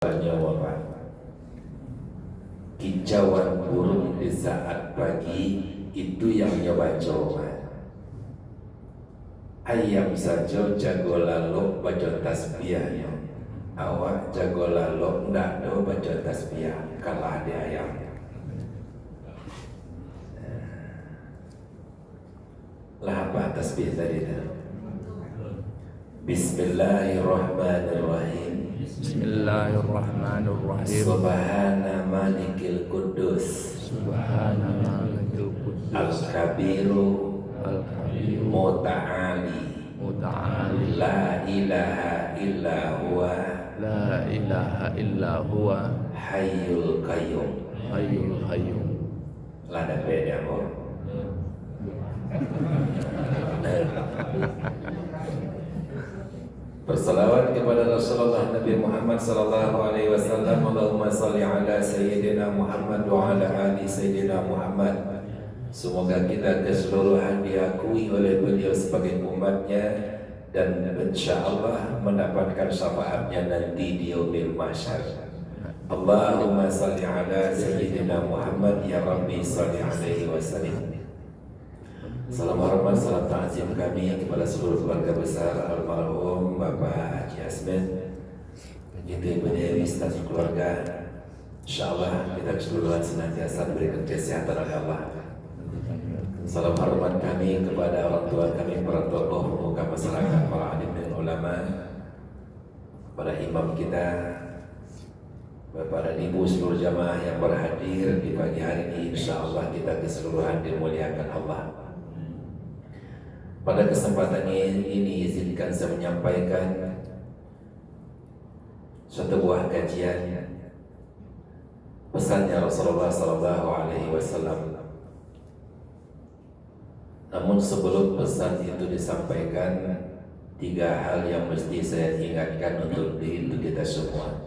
Nyawa kicauan burung di saat pagi itu yang nyoba-coba. Ayam saja jago lalu baca tasbihnya, awak jago lalu ndak do baca tasbih, kalah di ayam. Lah apa tasbih tadi tu? Bismillahirrahmanirrahim. Bismillahirrahmanirrahim. Subhana malikil kudus, Subhana malikil kudus, al-kabiru al-kabiru, muta'ali, muta'ali, la ilaha illa huwa, la ilaha illa huwa, hayyul qayyum. hayyul qayyum. Lada beda mo. Bersalawat kepada Rasulullah Nabi Muhammad sallallahu alaihi wasallam. Allahumma salli ala sayyidina Muhammad wa ala ali sayyidina Muhammad. Semoga kita keseluruhan diakui oleh beliau sebagai umatnya dan insyaallah mendapatkan syafaatnya nanti di yaumil mahsyar. Allahumma salli ala sayyidina Muhammad ya Rabbi salli alaihi wasallam. Salam hormat, salam ta'zim kami kepada seluruh keluarga besar almarhum Bapak Haji Asmin, begitu Ibu Dewi serta keluarga. InsyaAllah kita keseluruhan senantiasa diberikan kesehatan oleh Allah. Salam hormat kami kepada orang tua kami, para tokoh pemuka masyarakat, para alim dan ulama, para imam kita, Bapak dan Ibu seluruh jamaah yang berhadir di pagi hari ini. InsyaAllah kita keseluruhan dimuliakan Allah. Pada kesempatan ini izinkan saya menyampaikan suatu buah kajian pesannya Rasulullah Sallallahu Alaihi Wasallam. Namun sebelum pesan itu disampaikan, 3 hal yang mesti saya ingatkan untuk kita semua.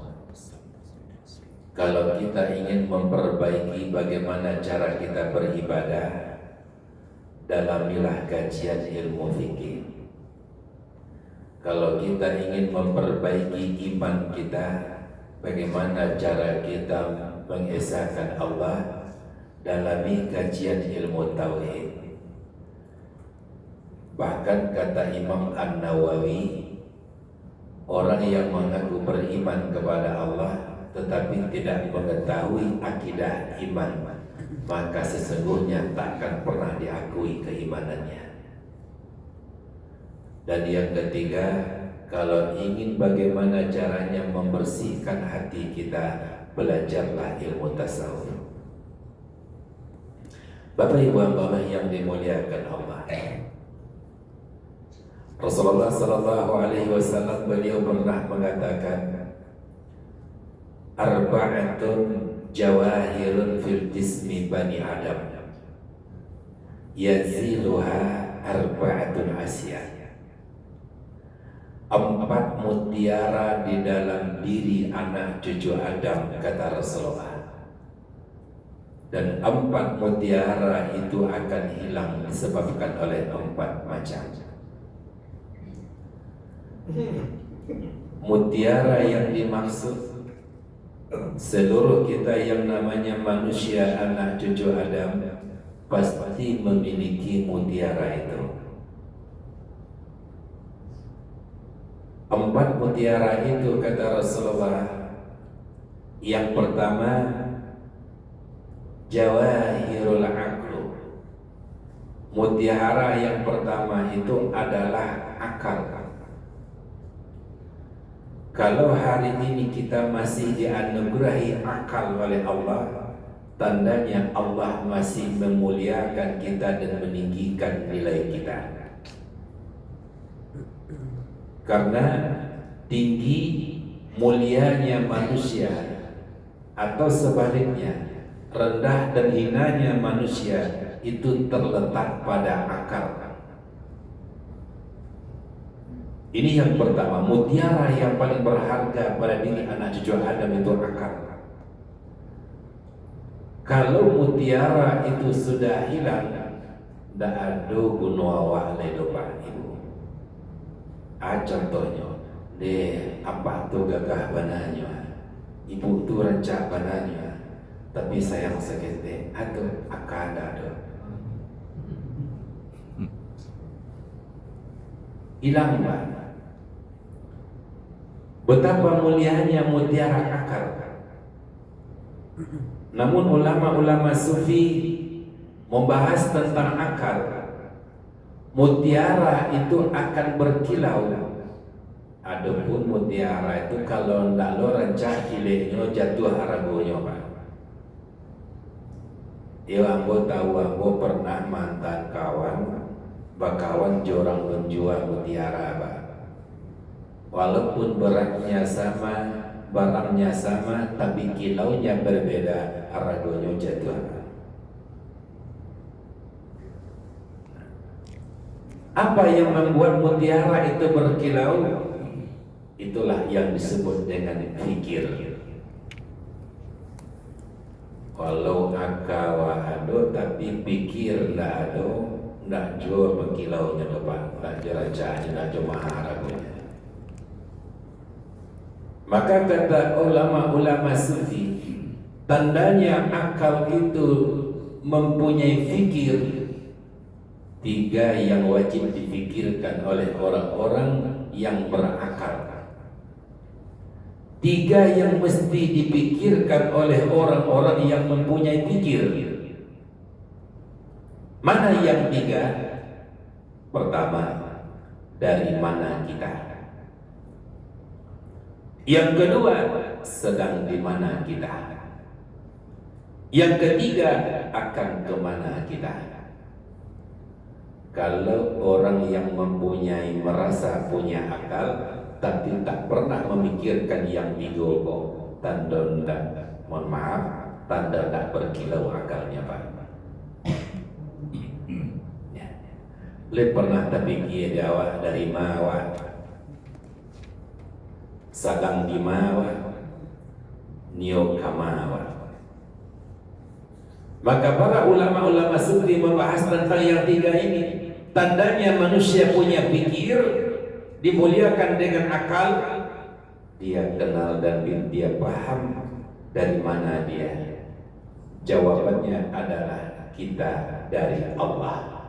Kalau kita ingin memperbaiki bagaimana cara kita beribadah, dalamilah kajian ilmu fikih. Kalau kita ingin memperbaiki iman kita, bagaimana cara kita mengesahkan Allah, dalami kajian ilmu tauhid. Bahkan kata Imam An-Nawawi, orang yang mengaku beriman kepada Allah tetapi tidak mengetahui akidah iman, maka sesungguhnya takkan pernah diakui keimanannya. Dan yang ketiga, kalau ingin bagaimana caranya membersihkan hati kita, belajarlah ilmu tasawuf. Bapak Ibu Allah yang dimuliakan Allah, Rasulullah Sallallahu Alaihi Wasallam beliau pernah mengatakan, arba'atun jawahirun fil jismi bani Adam yaziluha arba'atun asya. 4 mutiara di dalam diri anak cucu Adam, kata Rasulullah. Dan 4 mutiara itu akan hilang disebabkan oleh 4 macam. Mutiara yang dimaksud, seluruh kita yang namanya manusia anak cucu Adam pasti memiliki mutiara itu. 4 mutiara itu, kata Rasulullah. Yang pertama, jawahirul aqlu. Mutiara yang pertama itu adalah akal. Kalau hari ini kita masih dianugerahi akal oleh Allah, tandanya Allah masih memuliakan kita dan meninggikan nilai kita. Karena tinggi mulianya manusia atau sebaliknya, rendah dan hinanya manusia itu terletak pada akal. Ini yang pertama, mutiara yang paling berharga pada diri anak cucu Adam itu akal. Kalau mutiara itu sudah hilang, tidak ada guna awak ledopak ibu. Contohnya, apa tu gagah bananya? raja bananya, tapi sayang sekete atau akan ada hilang Pak. Betapa mulianya mutiara akal. Namun ulama-ulama sufi membahas tentang akal. Mutiara itu akan berkilau. Adapun mutiara itu kalau ndak lo rancah kileknya jatuh haragonya Pak. Ya ambo tahu ambo pernah mantan kawan, bakawan jorang menjual mutiara Pak. Walaupun beratnya sama, barangnya sama, tapi kilaunya berbeda, haragonya jatuh. Apa yang membuat mutiara itu berkilau? Itulah yang disebut dengan fikir. Walau akawa ado tapi pikir ndak ado, ndak jual berkilaunya Bapak, ndak jerajahnya, ndak cuma haragonya. Maka kata ulama-ulama sufi, tandanya akal itu mempunyai fikir. 3 yang wajib dipikirkan oleh orang-orang yang berakal. 3 yang mesti dipikirkan oleh orang-orang yang mempunyai fikir. Mana yang 3? Pertama, dari mana kita? Yang kedua, sedang di mana kita? Yang ketiga, akan kemana kita? Kalau orang yang mempunyai merasa punya akal tapi tak pernah memikirkan yang digogo, tanda ndak, mohon maaf, tanda tak berkilau akalnya Pak. Ya. Le pernah terpikir Jawa dari mawa, sadang di mawa, nio kamawa. Maka para ulama-ulama sufi membahas tentang yang 3 ini. Tandanya manusia punya pikir, dimuliakan dengan akal, dia kenal dan dia paham dari mana dia. Jawabannya adalah kita dari Allah.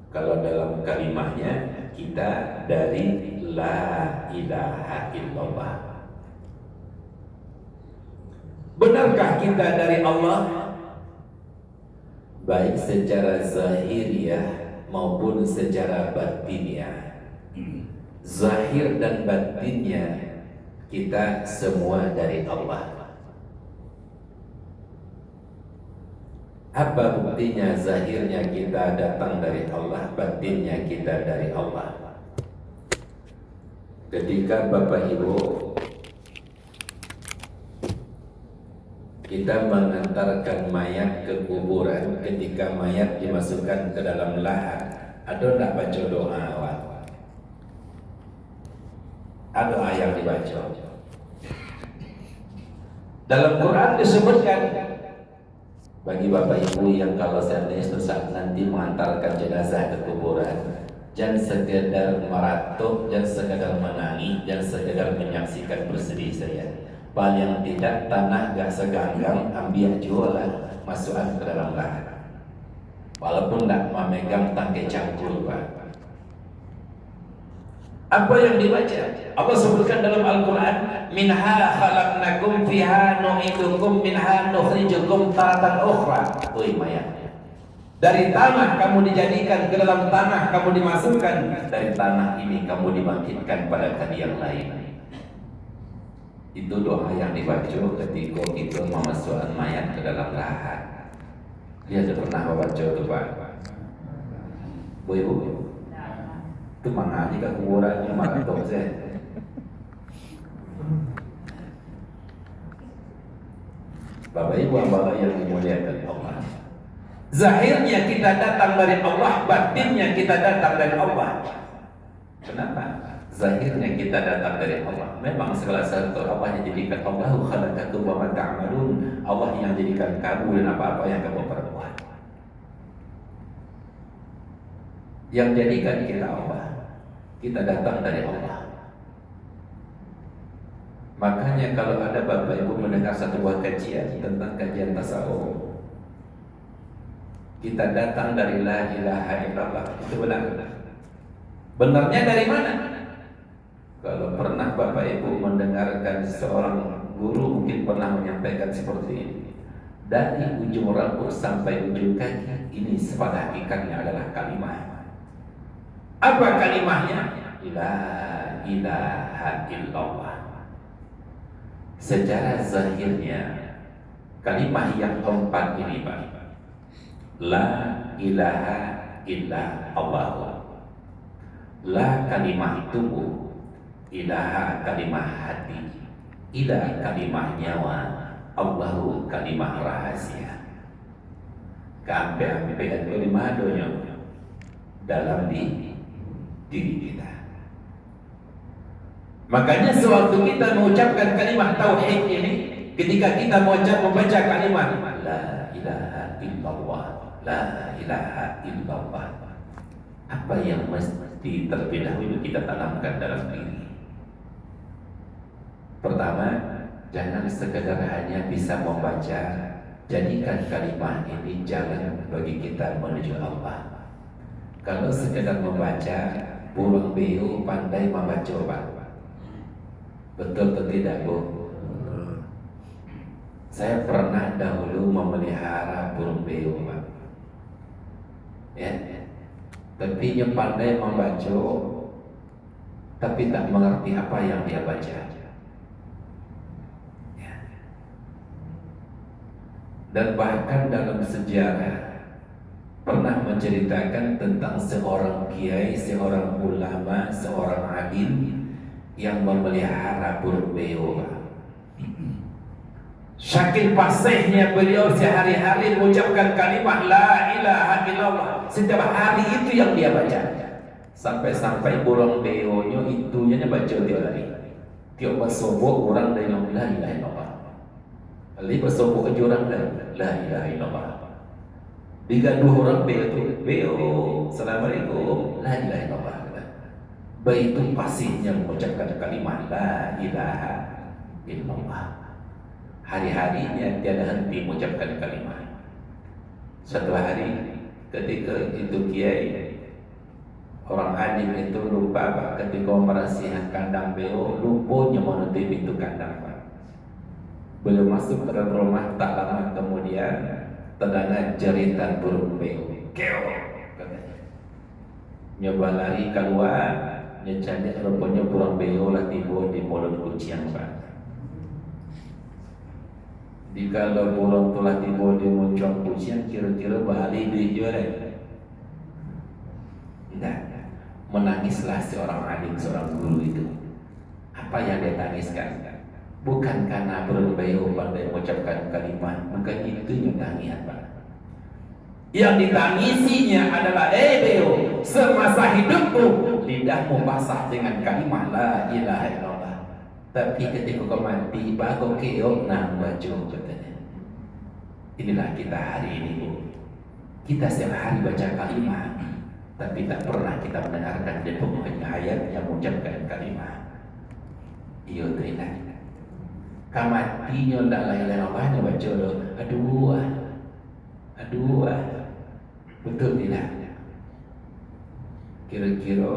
Kalau dalam kalimahnya, kita dari la ilaha illallah. Benarkah kita dari Allah? Baik secara zahiriah maupun secara batiniah. Zahir dan batinnya kita semua dari Allah. Apa buktinya zahirnya kita datang dari Allah, batinnya kita dari Allah? Ketika Bapak Ibu kita mengantarkan mayat ke kuburan, ketika mayat dimasukkan ke dalam lahat, ada tak baca doa awal? Ada ayat dibaca. Dalam Quran disebutkan bagi Bapak Ibu yang kalau seandainya saat nanti mengantarkan jenazah ke kuburan, jangan sekedar meratuk, jangan sekedar menangis, jangan sekedar menyaksikan bersedih saya. Paling tidak tanah gak seganggang, ambil jualan, masukkan ke dalam lahat. Walaupun tak memegang tangkai cangkul Pak. Apa yang dibaca? Allah sebutkan dalam Al-Quran, minha khalaqnakum fiha nu'idukum minha nukhrijukum taratan ukhra. Oi mayat. Dari tanah kamu dijadikan, ke dalam tanah kamu dimasukkan, dari tanah ini kamu dibangkitkan pada kali yang lain. Itu doa yang dibaca ketika kita memasukkan mayat ke dalam lahat. Dia sudah pernah membaca itu Pak? Bu Ibu? Itu mengaji ke kuburannya maraton saya. Bapak Ibu hamba yang dimuliakan Allah. Zahirnya kita datang dari Allah, batinnya kita datang dari Allah. Kenapa? Zahirnya kita datang dari Allah. Memang segala sesuatu apa yang jadikan Allah khalaqakum wa ma ta'malun. Allah yang jadikan kamu dan apa-apa yang kamu perbuat. Yang jadikan kita Allah. Kita datang dari Allah. Makanya kalau ada Bapak Ibu mendengar satu buah kajian tentang kajian tasawuf, kita datang dari la ilaha illallah, itu benar. Benarnya dari mana? Kalau pernah Bapak Ibu mendengarkan seorang guru mungkin pernah menyampaikan seperti ini. Dari ujung rambut sampai ujung kaki, ini pada hakikatnya adalah kalimah. Apa kalimahnya? La ilaha illallah. Secara zahirnya kalimah yang keempat ini Pak, la ilaha illallah. La kalimah tubuh, ilaha kalimah hati, ila kalimah nyawa, Allahu kalimah rahasia. Keampe-ampean kalimah donya dalam diri kita. Makanya sewaktu kita mengucapkan kalimat tauhid ini, ketika kita membaca kalimat la ilaha illallah, la ilaha illallah, apa yang mesti terlebih dahulu kita tanamkan dalam diri? Pertama, jangan sekadar hanya bisa membaca, jadikan kalimat ini jalan bagi kita menuju Allah. Kalau sekadar membaca, pulang beo pandai membaca Pak. Betul atau tidak Bu? Saya pernah dahulu memelihara burung beo Pak. Ya, tapi dia pandai membaca, tapi tak mengerti apa yang dia baca. Ya. Dan bahkan dalam sejarah pernah menceritakan tentang seorang kiai, seorang ulama, seorang alim yang memelihara burung beo. Saking fasihnya beliau sehari-hari mengucapkan kalimat la ilaha illallah, setiap hari itu yang dia baca. Sampai-sampai burung beonya itunya baca tiap hari. Tiap bersobok orang dengan la ilaha illallah. Lalu bersobok ke orang la ilaha illallah. Digaduh orang beo itu, beo, assalamualaikum, la ilaha illallah. Begitu fasihnya mengucapkan kalimat la ilaha illallah. Hari-harinya tiada henti mengucapkan kalimat. Suatu hari ketika itu kiai, orang alim itu lupa Pak, ketika membersihkan kandang beo, lupanya menutup pintu kandang Pak. Belum masuk ke dalam rumah, tak lama kemudian terdengar jeritan burung beo. Keo, katanya. Nyoba lari keluar, nyecanya rupanya burung beo lah tiba di mulut kucing Pak. Jika burung telah tiba di muncul kucing, kira-kira balik di juara. Tidak, menangislah seorang alim, seorang guru itu. Apa yang dia tangiskan? Bukan karena burung beo pandai mengucapkan kalimat, bukan itu yang tangis Pak. Yang ditangisinya adalah beo, semasa hidupmu lidahmu basah dengan kalimat la ilaha illallah. Tapi ketika kau mati, baru keok nang baju katanya. Inilah kita hari ini Bu. Kita setiap hari baca kalimat, tapi tak pernah kita mendengarkan di penghujung ayat yang mengucapkan kalimat. Iyo tidak. Kamatinya tak lain-lain apa baca lo. Aduh. Betul tidak? Kira-kira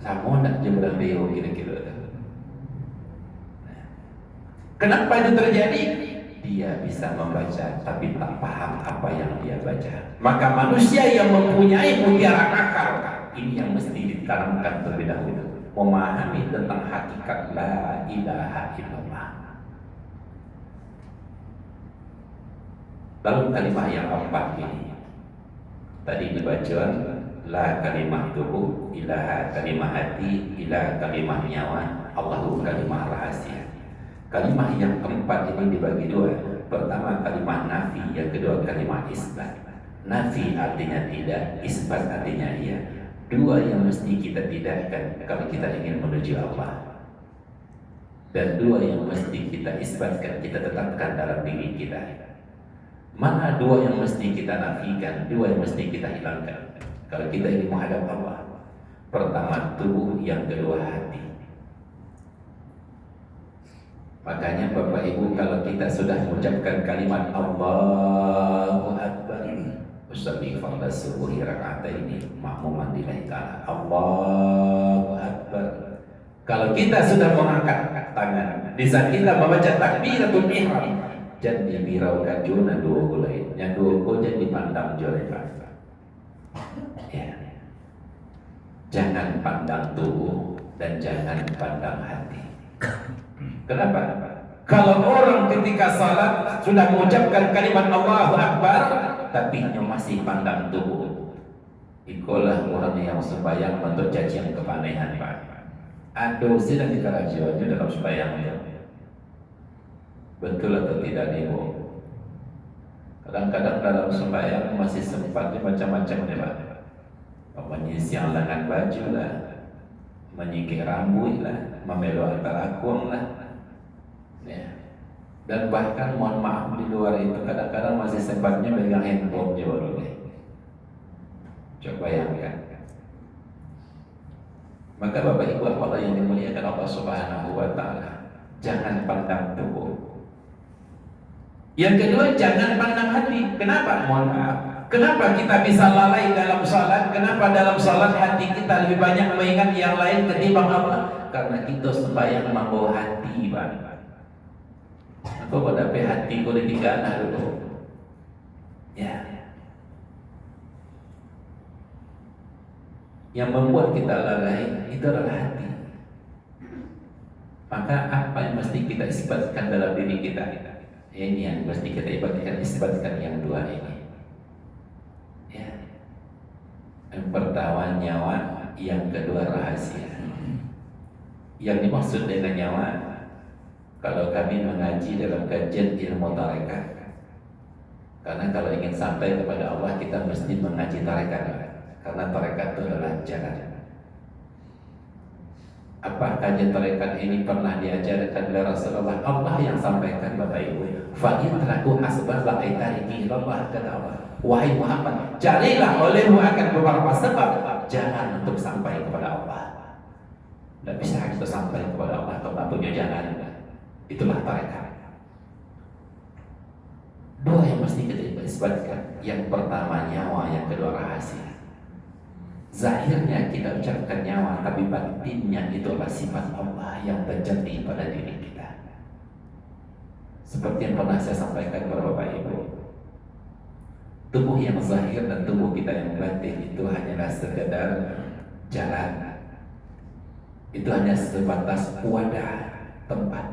sama nak jembrang beo kira-kira. Kenapa itu terjadi? Dia bisa membaca tapi tak paham apa yang dia baca. Maka manusia yang mempunyai mutiara akal, ini yang mesti ditanamkan terlebih dahulu, memahami tentang hakikat la ilaha illallah. Lalu kalimat yang keempat ini, tadi dibaca la kalimah tubuh, ilaha kalimah hati, ila kalimah nyawa, Allahu kalimah rahasia. Kalimat yang keempat ini dibagi dua. Pertama kalimat nafi, yang kedua kalimat isbat. Nafi artinya tidak, isbat artinya iya. Dua yang mesti kita tidakkan kalau kita ingin menuju Allah. Dan dua yang mesti kita isbatkan, kita tetapkan dalam diri kita. Mana dua yang mesti kita nafikan, dua yang mesti kita hilangkan kalau kita ingin menghadap Allah? Pertama tubuh, yang kedua hati. Makanya Bapak Ibu, kalau kita sudah mengucapkan kalimat Allahu Akbar, usalli fardhu subuhi raka'ataini ma'muman lillahi ta'ala, Allahu Akbar. Kalau kita sudah mengangkat tangan di saat kita membaca takbiratul ihram, jadi birau kajuna dua gulai, yang dua ko jadi pandang jorekan. Ya. Jangan pandang tubuh dan jangan pandang hati. Kenapa? Kalau orang ketika salat sudah mengucapkan kalimat Allahu Akbar, tapi masih pandang tubuh, itulah orang yang sembahyang untuk cacian kepanehan, Pak. Aduh, sedang dikarajuannya dalam sembahyang ya. Betul atau tidak Ibu? Kadang-kadang dalam sembahyang masih sempat macam-macam ya, Pak. Menyisir lengan baju lah, menyingkir rambut lah, memelo antara akung lah. Ya. Dan bahkan mohon maaf di luar itu kadang-kadang masih sempatnya megang handphone juga deh. Coba bayangkan. Maka Bapak Ibu Allah yang dimuliakan Allah Subhanahu wa Ta'ala, jangan pandang tubuh. Yang kedua, jangan pandang hati. Kenapa? Mohon maaf. Kenapa kita bisa lalai dalam salat? Kenapa dalam salat hati kita lebih banyak mengingat yang lain ketimbang Allah? Karena kita sembahyang membawa hati, Pak. Aku pada hati ku ditinggalkan dulu. Ya. Yang membuat kita lalai itu adalah hati. Maka apa yang mesti kita isbatkan dalam diri kita? Ini yang mesti kita isbatkan yang dua ini. Ya. Yang pertama nyawa, yang kedua rahasia. Yang dimaksud dengan nyawa, kalau kami mengaji dalam kajian ilmu tarekat, karena kalau ingin sampai kepada Allah kita mesti mengaji tarekat, karena tarekat itu adalah jalan. Apa kajian tarekat ini pernah diajarkan oleh Rasulullah? Allah yang sampaikan Bapak Ibu. Fa'in traku asbab ba'itarihi ilallah, kata Allah. Wahai Muhammad, carilah olehmu akan beberapa sebab jalan untuk sampai kepada Allah. Tidak bisa kita sampai kepada Allah kalau tak punya jalan. Itulah tarekat. Dua yang mesti kita isbatkan. Yang pertama nyawa, yang kedua rahasia. Zahirnya kita ucapkan nyawa, tapi batinnya itulah sifat Allah yang terjadi pada diri kita. Seperti yang pernah saya sampaikan kepada Bapak Ibu, tubuh yang zahir dan tubuh kita yang batin itu hanyalah sekedar jalan. Itu hanya sebatas wadah, tempat.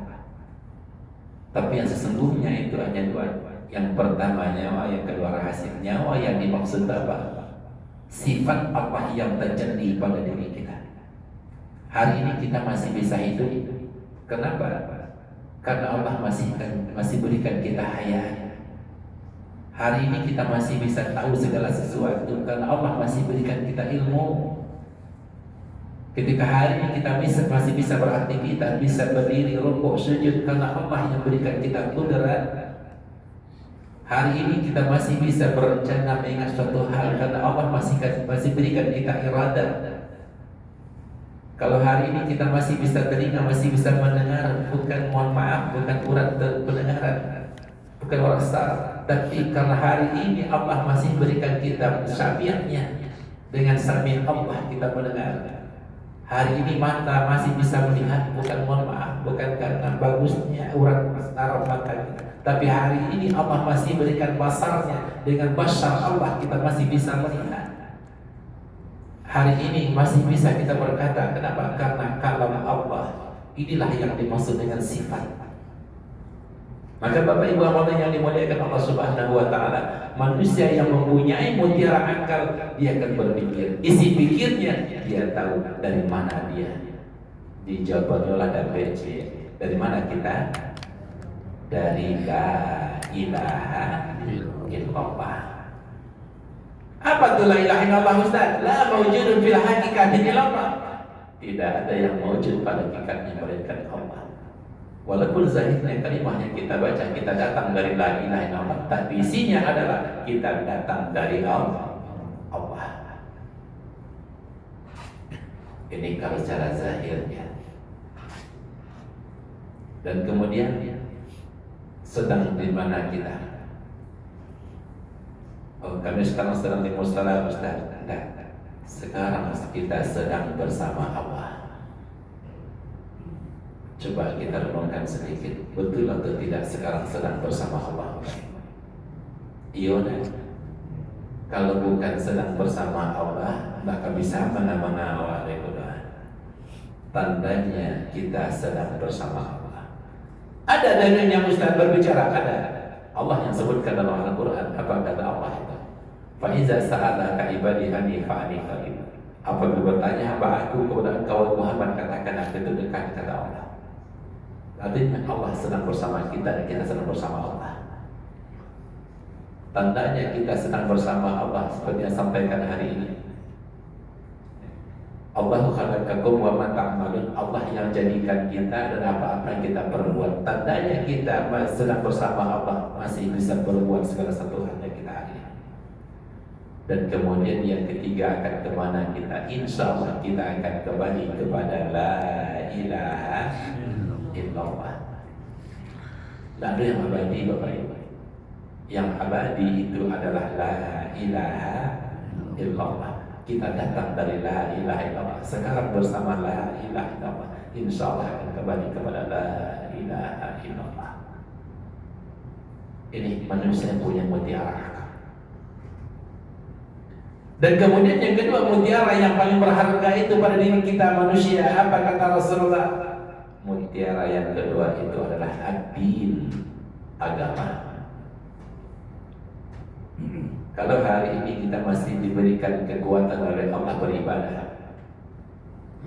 Tapi yang sesungguhnya itu hanya dua. Yang pertama nyawa, yang kedua rahasia. Nyawa yang dimaksud apa? Sifat apa yang terjadi pada diri kita. Hari ini kita masih bisa hidup. Kenapa? Karena Allah masih berikan kita hayat. Hari ini kita masih bisa tahu segala sesuatu karena Allah masih berikan kita ilmu. Ketika hari ini kita masih bisa beraktivitas, bisa berdiri, rukuk, sujud karena Allah yang berikan kita kudrat. Hari ini kita masih bisa berencana mengingat suatu hal karena Allah masih berikan kita iradah. Kalau hari ini kita masih bisa telinga, masih bisa mendengar, bukan mohon maaf, bukan urat pendengaran, bukan rasa, tapi karena hari ini Allah masih berikan kita syafiatnya, dengan sami Allah kita mendengar. Hari ini mata masih bisa melihat, bukan mohon maaf, bukan karena bagusnya urat saraf mata kita, tapi hari ini Allah masih berikan basarnya, dengan basar Allah kita masih bisa melihat. Hari ini masih bisa kita berkata, kenapa? Karena kalam Allah. Inilah yang dimaksud dengan sifat. Maka Bapak Ibu yang dimuliakan Allah Subhanahu wa Ta'ala, manusia yang mempunyai mutiara akal, dia akan berpikir. Isi pikirnya dia tahu dari mana dia. Dijawab oleh dan PC. Dari mana kita? Dari la ilaha illallah. Apa itu la ilaha illallah, Ustaz? La mawjudun fil hakikati illallah. Tidak ada yang mewujud pada hakikatnya melainkan Allah. Walaupun zahirnya kalimah yang kita baca, kita datang dari la ilaha illallah, tapi isinya adalah kita datang dari Allah. Ini kalau secara zahirnya. Dan kemudian sedang di mana kita? Oh, kami sekarang sedang di musala, Ustaz. Tidak. Sekarang kita sedang bersama Allah. Coba kita renungkan sedikit, betul atau tidak sekarang sedang bersama Allah? Iya. Kalau bukan sedang bersama Allah, maka bisa mana-mana Allah. Tandanya kita sedang bersama Allah. Ada dalilnya Ustaz berbicara, ada. Allah yang sebutkan dalam Al-Quran. Apa kata Allah itu? Fa'iza sa'alaka ibadi anni fa'ani qarib. Apabila bertanya hamba aku kepada engkau Muhammad, katakan aku itu dekat, kata Allah. Artinya Allah sedang bersama kita dan kita sedang bersama Allah. Tandanya kita sedang bersama Allah seperti yang sampaikan hari ini. Allahu khalaqakum wa ma ta'malun. Allah yang jadikan kita dan apa-apa yang kita perbuat. Tandanya kita sedang bersama Allah, masih bisa berbuat segala satu hal yang kita hari. Dan kemudian yang ketiga akan kemana kita? Insya Allah kita akan kembali kepada la ilaha illallah. Tidak ada yang abadi, Bapak Ibu. Yang abadi itu adalah la ilaha illallah. Kita datang dari la ilaha illallah. Sekarang bersama la ilaha illallah, insya Allah akan kembali kepada la ilaha illallah. Ini manusia yang punya mutiara. Dan kemudian yang kedua, mutiara yang paling berharga itu pada diri kita manusia. Apa kata Rasulullah? Mutiara yang kedua itu adalah ad-din, agama. Kalau hari ini kita masih diberikan kekuatan oleh Allah beribadah,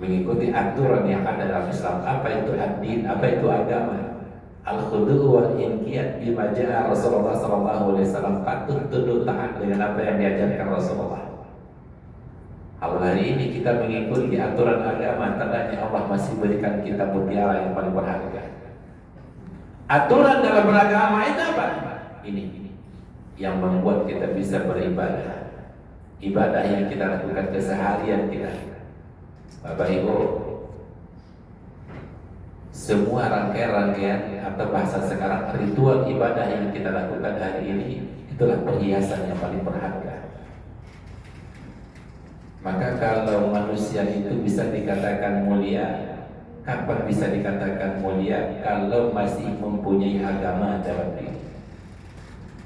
mengikuti aturan yang ada dalam Islam. Apa itu ad-din? Apa itu agama? Al-khudu' wal inqiyad bima ja'a Rasulullah sallallahu alaihi wasallam. Patut tunduk taat dengan apa yang diajarkan Rasulullah. Kalau hari ini kita mengikuti aturan agama, tandanya Allah masih berikan kita mutiara yang paling berharga. Aturan dalam beragama itu apa? Ini yang membuat kita bisa beribadah. Ibadah yang kita lakukan keseharian kita. Bapak Ibu, semua rangkaian-rangkaian atau bahasa sekarang ritual ibadah yang kita lakukan hari ini, itulah perhiasan yang paling berharga. Maka kalau manusia itu bisa dikatakan mulia, kapan bisa dikatakan mulia? Kalau masih mempunyai agama dalam diri.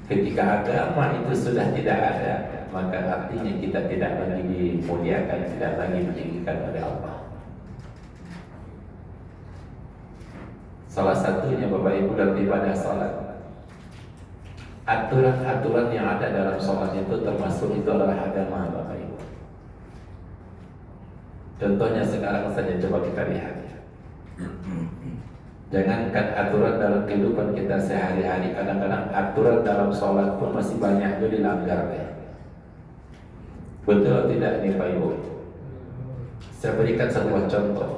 Ketika agama itu sudah tidak ada, maka artinya kita tidak lagi dimuliakan, tidak lagi ditinggikan oleh Allah. Salah satunya Bapak Ibu dalam ibadah salat. Aturan-aturan yang ada dalam salat itu termasuk itu adalah agama, Bapak Ibu. Contohnya sekarang saja coba kita lihat. Jangankan aturan dalam kehidupan kita sehari-hari, kadang-kadang aturan dalam sholat pun masih banyak yang dilanggar. Betul atau tidak nih Pak Ibu? Saya berikan sebuah contoh.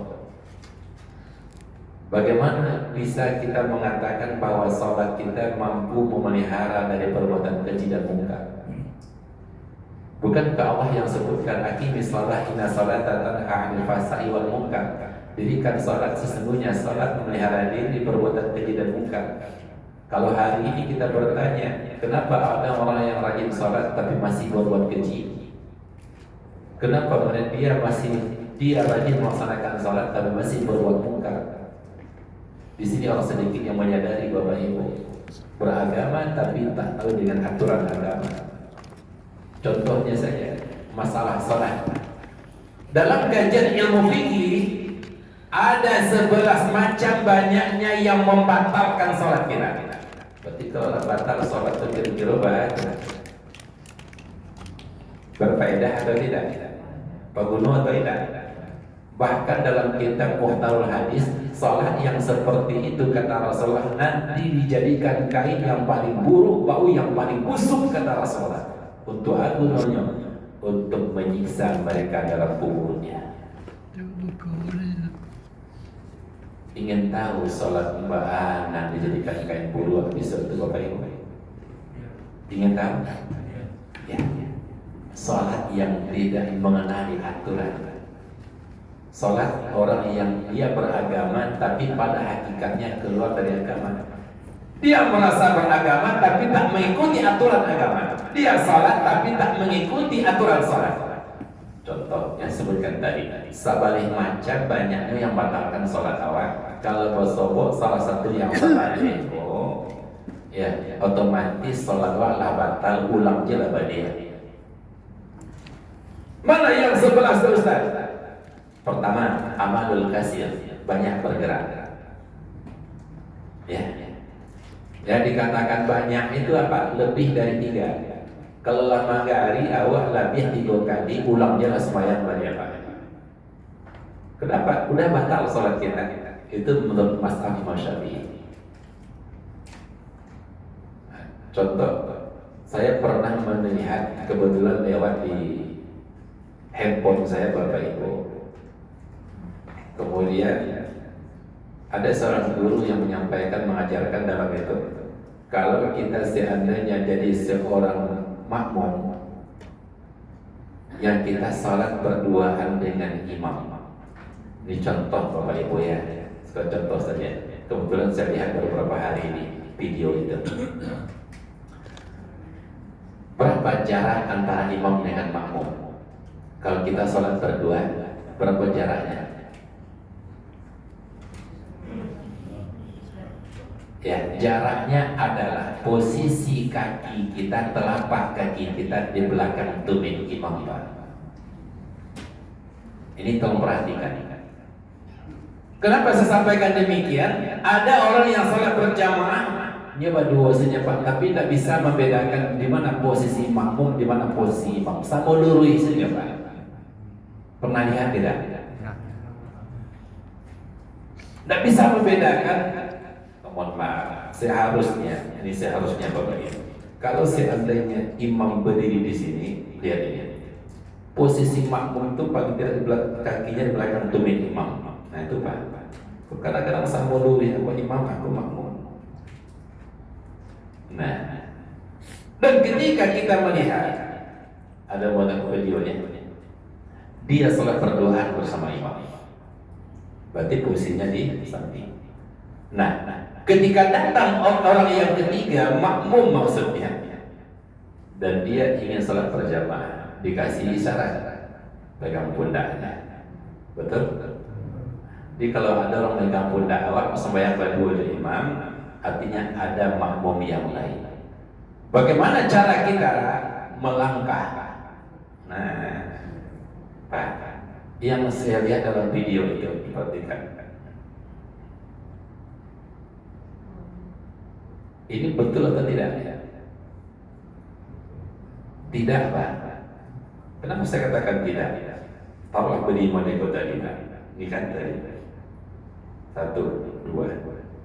Bagaimana bisa kita mengatakan bahwa sholat kita mampu memelihara dari perbuatan keji dan mungkar? Bukankah Allah yang sebutkan aqimis shalah inna sholata tanha 'anil fahsya'i wal munkar? Dirikan salat, sesungguhnya salat memelihara diri perbuatan keji dan mungkar. Kalau hari ini kita bertanya, kenapa ada orang yang rajin salat tapi masih berbuat keji? Kenapa dia rajin melaksanakan salat tapi masih berbuat mungkar? Di sini orang sedikit yang menyadari Bapak Ibu beragama tapi tak tahu dengan aturan agama. Contohnya saja masalah salat. Dalam kajian ilmu fikih ada 11 macam banyaknya yang membatalkan sholat kita. Berarti kalau batal sholat itu kira-kira berfaedah atau tidak? Berguna atau tidak? Bahkan dalam kitab Muhtarul Hadis, sholat yang seperti itu kata Rasulullah nanti dijadikan kain yang paling buruk, bau yang paling busuk kata Rasulullah. Untuk agunnya, untuk menyiksa mereka dalam kuburnya. Ingin tahu sholat Mbak Ana dijadikan kain buruk besok itu Bapak Ibu? Ingin tahu? Ya. Sholat yang tidak mengenali aturan. Sholat orang yang dia beragama tapi pada hakikatnya keluar dari agama. Dia merasa beragama tapi tak mengikuti aturan agama. Dia sholat tapi tak mengikuti aturan sholat. Contohnya sebutkan tadi, sabalik macam banyaknya yang batalkan sholat awal. Kalau bersobok salah satu yang sabalik, ya otomatis sholat awal lah batal, ulang je lah dia. Mana yang 11 Ustaz? Pertama, amalul kasir, banyak bergerak. Ya. Yang dikatakan banyak itu apa? Lebih dari 3. Kalau lama hari awak lebih 3 kali, ulang je lah sembahyang banyak apa? Kenapa? Udah batal sholat kita. Itu menurut mazhab Imam Syafi'i. Contoh, saya pernah melihat kebetulan lewat di handphone saya Bapak Ibu. Kemudian ada seorang guru yang menyampaikan, mengajarkan dalam itu, kalau kita seandainya jadi seorang makmum yang kita salat berduaan dengan imam. Ini contoh Bapak Ibu ya, contoh saja. Kebetulan saya lihat beberapa hari ini video itu. Berapa jarak antara imam dengan makmum? Kalau kita salat berdua, berapa jaraknya? Ya, jaraknya adalah posisi kaki kita, telapak kaki kita di belakang tumit imam Pak. Ini tolong perhatikan. Kenapa saya sampaikan demikian? Ada orang yang salat berjamaah, dia berdua saja Pak, tapi tidak bisa membedakan di mana posisi makmum, di mana posisi imam. Sama lurus saja Pak. Pernah lihat tidak? Tidak bisa membedakan. Mohon maaf, seharusnya Bapak Ibu, kalau seandainya imam berdiri di sini, lihat ini, posisi makmum itu paling tidak di belakang, kakinya di belakang tumit imam. Nah itu Pak. Kadang-kadang sama dulu aku imam, aku makmum. Nah, dan ketika kita melihat ada model videonya, dia sholat berdoa bersama imam, berarti posisinya di samping. Nah, ketika datang orang yang ketiga, makmum maksudnya, dan dia ingin sholat berjamaah, dikasih isyarat, pegang pundaknya, betul? Jadi kalau ada orang pegang pundak awak sembahyang berdua dengan imam, artinya ada makmum yang lain. Bagaimana cara kita melangkah? Nah, Pak, yang saya lihat dalam video itu, perhatikan. Ini betul atau tidak? Tidak, Pak. Kenapa saya katakan tidak? Taruhlah berdiri di kota ini kan tadi 1, 2,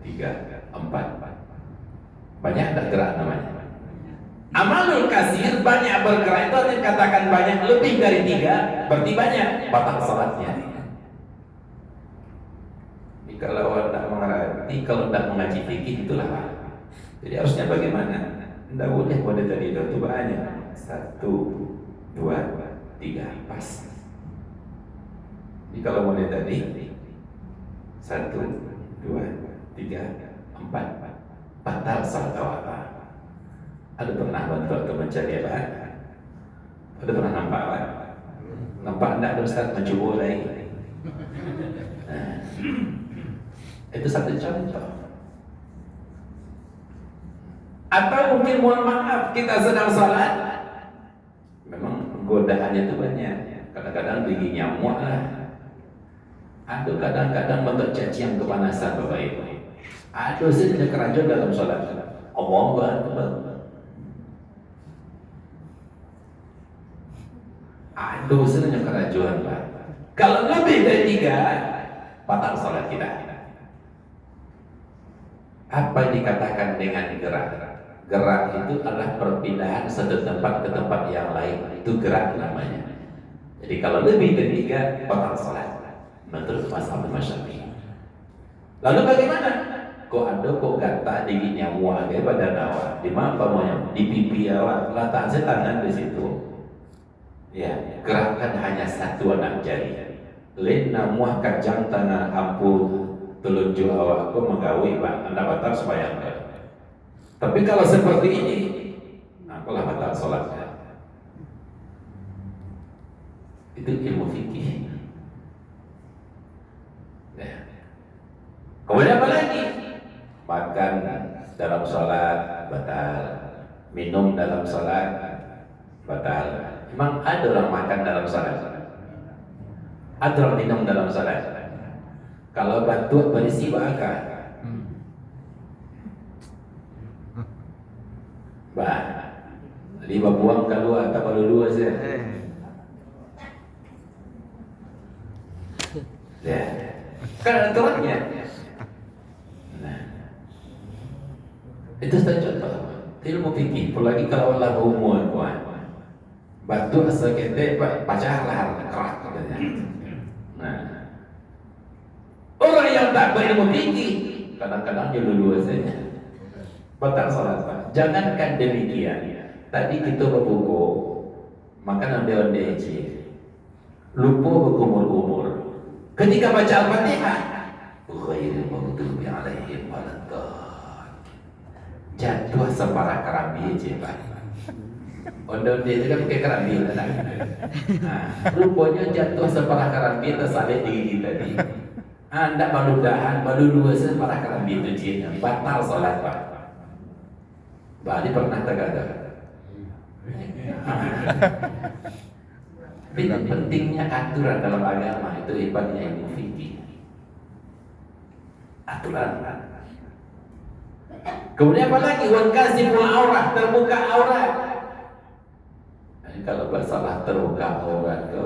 3, 4. Banyak tak gerak namanya. Amalul kasir, banyak bergerak, itu artinya katakan banyak, lebih dari 3, berarti banyak, batal salatnya. Jadi kalau tidak mengerti, kalau tidak mengaji fikih, itulah Pak. Jadi harusnya bagaimana? Tidak boleh pada tadi itu banyak. 1, 2, 3, pas. Jadi kalau mulai tadi 1, 2, 3, 4, batal salat awal. Ada pernah bantu atau mencari apa? Ada pernah nampak apa? Nampak enggak Ustaz mencuba lagi? Nah, itu satu contoh. Atau mungkin mohon maaf, kita sedang salat, memang godaannya itu banyak. Kadang-kadang gigi nyamuk lah. Aduh, kadang-kadang bentuk cacian kepanasan Bapak Ibu. Aduh, sedang kerajuan dalam salat. Allahu Akbar. Aduh, sedang kerajuan Pak. Kalau lebih dari 3, batal salat kita. Apa yang dikatakan dengan gerak? Gerak itu adalah perpindahan satu tempat ke tempat yang lain. Itu gerak namanya. Jadi kalau lebih dari 3, batal salat menurut mazhab Imam Syafi'i. Lalu bagaimana? Kok ada kok kata di nyamuk agak pada awak, di mana pamonya di pipi awak, letak tangan di situ. Ya, gerakan hanya 1 anak jari. Lena muah kajang tanah ampu telunjuk awak aku menggawi pak, anda batal sembahyang. Tapi kalau seperti ini, aku lah batal sholatnya. Itu ilmu fikih. Ya. Kemudian apa lagi? Makan dalam sholat batal, minum dalam sholat batal. Emang ada orang makan dalam sholat? Ada orang minum dalam sholat? Kalau batuk berisi bakar, bah, lima buang keluar atau baru dua saja. Ya, kan aturannya. Nah, itu saja contoh ilmu fikih. Apalagi kalau Allah umur kuat, batuk sekete pacaran kerak katanya. Nah, orang yang tak berilmu fikih kadang-kadang dua-dua saja. Batal salat pak. Jangankan demikian. Tadi kita berbuku makan onde-onde lupa berkumur-kumur. Ketika baca Al-Fatihah, ghairil maghdubi alaihim waladdallin. Jatuh separah kerambi aja pak. Onde-onde itu kan pakai kerambi kan. Nah, rupanya jatuh separah kerambi tersabit di gigi tadi. Anda baludahan, balu dua separah kerambi itu jin. Batal salat pak. Bali pernah terkadang. Pentingnya aturan dalam agama itu hebatnya ilmu fikih. Aturan. Kemudian apa lagi? Wan kasiful aurat, terbuka aurat. Kalau masalah terbuka aurat ke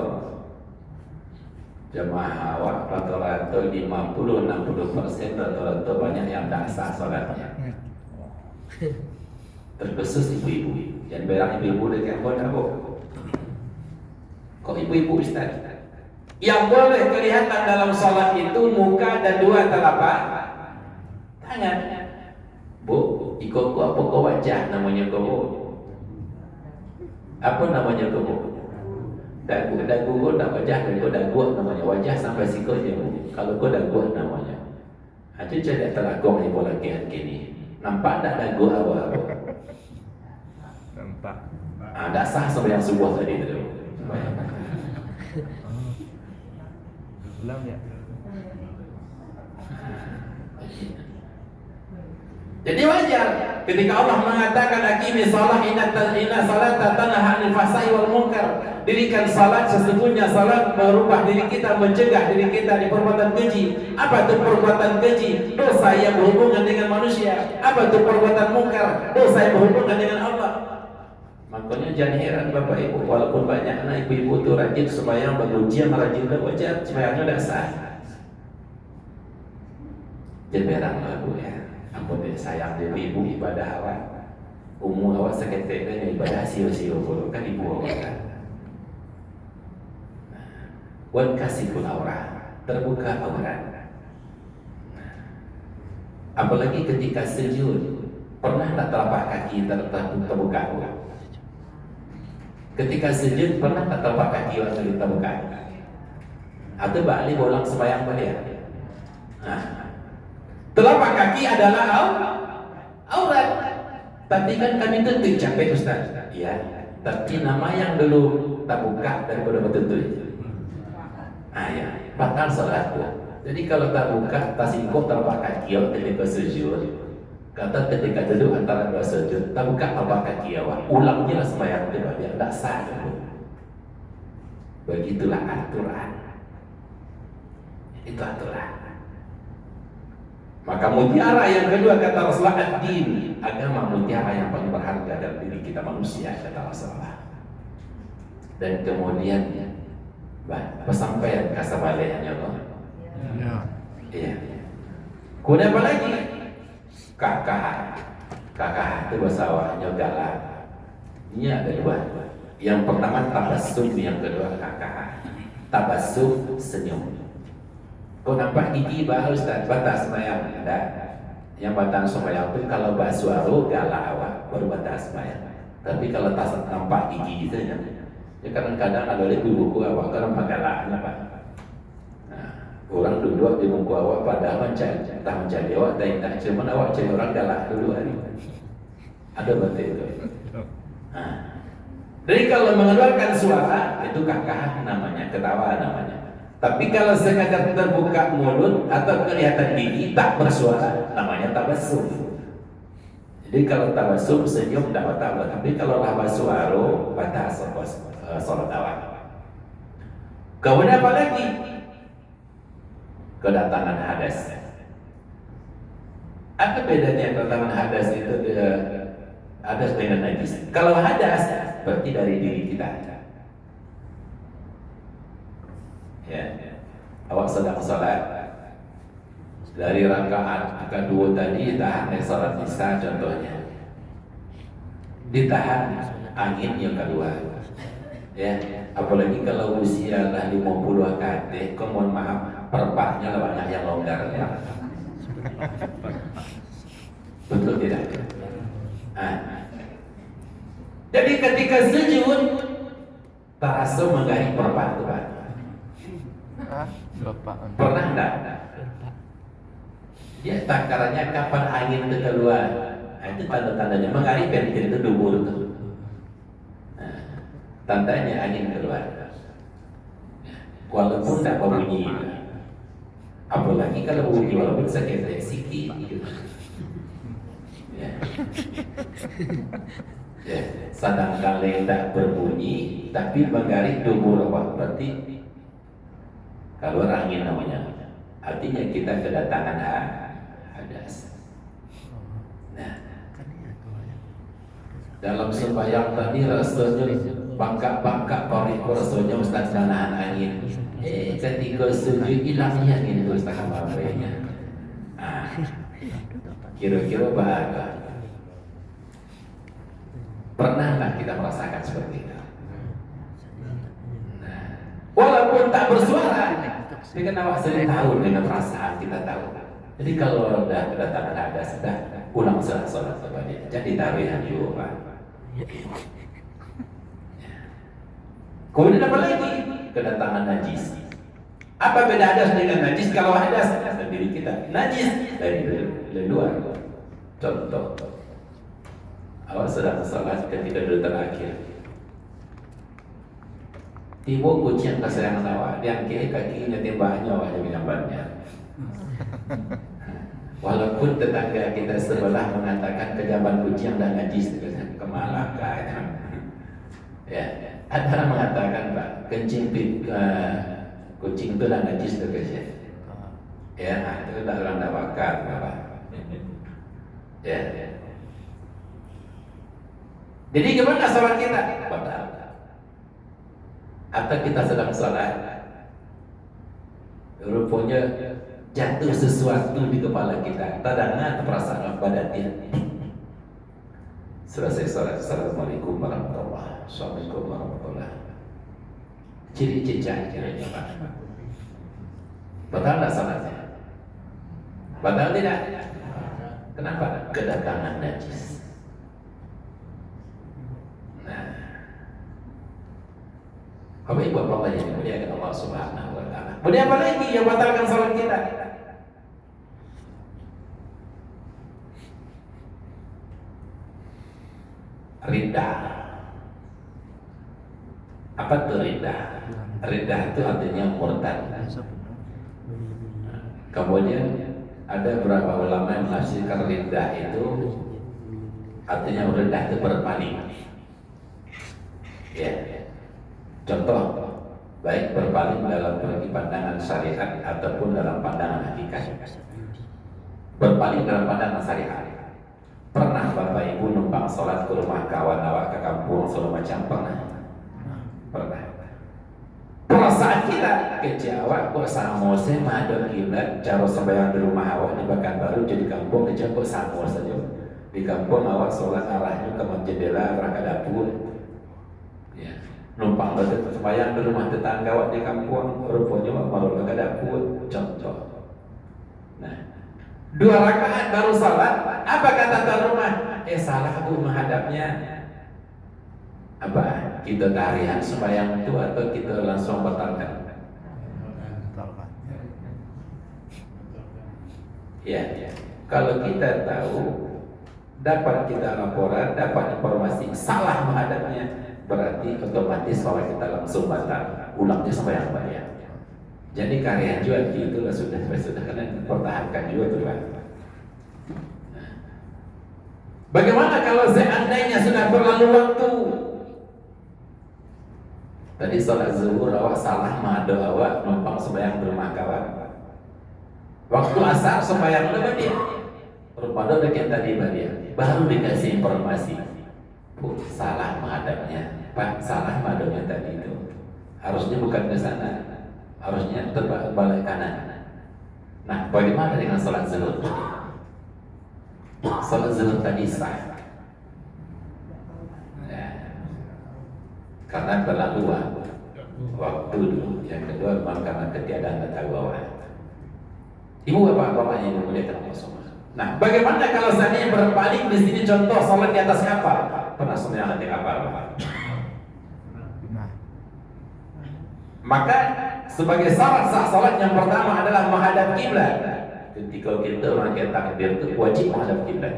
jemaah awak rata-rata 50-60% rata-rata banyak yang tak sah salatnya. Terkhusus ibu-ibu. Yang berang ibu-ibu dekat pun apa? Kok ibu-ibu Ustaz? Yang boleh kelihatan dalam salat itu muka dan dua telapak tangan. Bu, ikut ku apa kau wajah namanya kau? Apa namanya kau? Dagu kau tak wajah, kau dagu namanya wajah sampai sikut je. Kalau kau dagu namanya. Ada jadi teragong ibu laki kini. Nampak tak dagu awak? Nampak. Tak sah sampai yang subuh tadi tu. Ulang ya. Jadi wajar ketika Allah mengatakan aqimi shalah inna salata tanha 'anil fahsai wal munkar. Dirikan salat, sesungguhnya salat merubah diri kita, mencegah diri kita di perbuatan keji. Apa itu perbuatan keji? Dosa yang berhubungan dengan manusia. Apa itu perbuatan munkar? Dosa yang berhubungan dengan Allah. Makanya jangan heran Bapak Ibu, walaupun banyak anak ibu-ibu itu rajin sembahyang, berujian rajin wajar, sembahyangnya tidak sah. Jangan lagu ya. Ampun deh, sayang dia ibu ibadah awak. Umur awak seketiknya ibadah sio-sio puluh kan ibu awak kan. Wan kasiful aurat, terbuka aurat. Apalagi ketika sujud, pernah tak telapak kaki terbuka? Ketika sujud pernah tak telapak kaki waktu terbuka? Atau balik bolang sembahyang balik? Nah, telapak kaki adalah aurat. Tapi kan kami tentu capek Ustaz. Ya, tapi nama yang dulu tak buka daripada betul-betul. Ya, batal salat. Jadi kalau tak buka, tak singkuk telapak kaki ketika sujud. Kata ketika duduk antara dua sujud, tak buka telapak kaki awak. Ulangnya lah sembahyang itu biar tak sah. Begitulah aturan. Itu aturan. Maka mutiara yang kedua kata Rasulullah ad-din, agama mutiara yang paling berharga dalam diri kita manusia kata Rasulullah. Dan kemudian pesampaian kasabalehnya Allah. Ya. Iya. Kemudian apa lagi? Kakak itu bahasa awalnya galak. Ini ada dua. Yang pertama tabassum, yang kedua kakak. Tabassum senyum. Kau nampak gigi bah Ustaz, batas sembahyang tidak? Yang batas sembahyang itu kalau basuaru galak awak baru batas sembahyang. Tapi kalau tak nampak gigi itu ya kadang-kadang ada lebih buku awak kalau nampak galaknya pak. Orang duduk di muka awak padahal mencari awak tak cuma awak cari orang galak dulu hari. Ada berarti itu. Nah. Jadi kalau mengeluarkan suara itu kakak namanya, ketawa namanya. Tapi kalau sekadar terbuka mulut atau kelihatan gigi tak bersuara namanya tabassum. Jadi kalau tabassum senyum tak bertambah, tapi kalau laba suara batas sholat awak. Kemudian apa lagi? Kedatangan hadas. Apa bedanya kedatangan hadas itu hadas dengan najis? Kalau hadas berarti dari diri kita. Ya, awak sedang sholat dari rakaat kedua tadi tahan sholat isya contohnya, ditahan angin yang kedua. Ya, apalagi kalau usia lah 50 kate, mohon maaf perpahnya banyak yang longgar ya. Betul tidak? Jadi ketika sujud terasa menggaris perpah itu Pak. Pernah enggak? Dia takarannya kapan angin itu keluar. Itu tanda-tandanya menggaris pentil itu dubur itu. Tandanya angin keluar. Walaupun tak berbunyi. Apalagi kalau bunyi walaupun sakit sikit gitu. Ya. Ya, sedangkan tak berbunyi tapi menggaris dubur apa berarti keluar angin namanya. Artinya kita kedatangan hadas. Nah, dalam sembahyang tadi rasanya bangkak-bangkak pariku rasanya Ustaz menahan angin. Ketika sujud hilangnya angin itu Ustaz apa-apanya. Kira-kira bahagia. Pernahkah kita merasakan seperti itu? Nah, walaupun tak bersuara, tapi kan awak sering tahu dengan perasaan kita tahu. Jadi kalau sudah kedatangan hadas, sudah ulang sholat kepada dia. Jadi tarihan juga. Kemudian apa lagi? Kedatangan najis. Apa beda hadas dengan najis? Kalau hadas dari diri kita, najis dari luar. Contoh, awak sedang sholat ketika duduk terakhir. Tiba kucing kesayangan awak, yang kiri kakinya tembaknya awak yang menyambatnya. Walaupun tetangga kita sebelah mengatakan kejaban kucing dan najis, kemalakan. Ya, ada orang mengatakan Pak, kencing kucing itu dan najis itu guys. Ya, itu dah orang dah bakar, Pak. Ya. Jadi gimana sholat kita? Batal. Atau kita sedang sholat, rupanya jatuh sesuatu di kepala kita, tadangan perasaan badannya. Selesai sholat, assalamualaikum warahmatullahi wabarakatuh. Assalamualaikum warahmatullahi wabarakatuh. Ciri-ciri kiranya Pak. Batal tak sholatnya? Batal tidak? Kenapa? Kedatangan najis. Nah, Bapak Ibu Bapak yang dimuliakan Allah Subhanahu wa taala. Kemudian apa lagi yang batalkan salat kita? Riddah. Apa itu riddah? Riddah itu artinya murtad. Kemudian ada beberapa ulama yang menafsirkan riddah itu artinya riddah itu berpaling. Ya. Contoh, baik berpaling dalam pandangan syariat ataupun dalam pandangan hakikat. Berpaling dalam pandangan syariat. Pernah Bapak Ibu numpang sholat ke rumah kawan awak ke kampung segala macam pernah? Pernah. Perasaan kita ke Jawa kok sama saya madon kiblat cara sembahyang di rumah awak di Pekanbaru jadi kampung ke Jawa kok sama saja. Di kampung awak sholat arahnya ke jendela arah ke dapur. Ya. Numpang sembahyang di rumah tetangga awak di kampung rupanya malu ke dapur. Contoh. Nah, 2 rakaat baru sholat, apa kata tuan rumah? Salah Bu menghadapnya. Apa? Kita tarihan sembahyang itu atau kita langsung batalkan? Ya, kalau kita tahu, dapat kita laporan, dapat informasi salah menghadapnya, berarti otomatis sholat kita langsung batal, ulangnya sembahyang banyak. Jadi karya jual itu sudah kalian pertahankan juga tuh Pak. Bagaimana kalau seandainya sudah berlalu waktu? Tadi sholat zuhur awak salah mado awak numpang sembahyang berumah kawan. Waktu asar sembahyang lebat dia. Rupanya udah kita tadi dia. Baru dikasih informasi. Salah menghadapnya. Pak, salah madonya tadi itu. Harusnya bukan ke sana. Harusnya terbalik kanan. Nah, bagaimana dengan sholat zuhur? Sholat zuhur tadi sah. Ya. Karena terlalu waktu dulu. Yang kedua memang karena ketiadaan data bawah. Ibu bapak-bapaknya yang mulia Allah semua. Nah, bagaimana kalau seandainya berbalik di sini contoh sholat di atas kapal? Pernah sholat di kapal? Maka sebagai syarat sah sholat yang pertama adalah menghadap kiblat. Ketika kita mengangkat takbir itu wajib menghadap kiblat.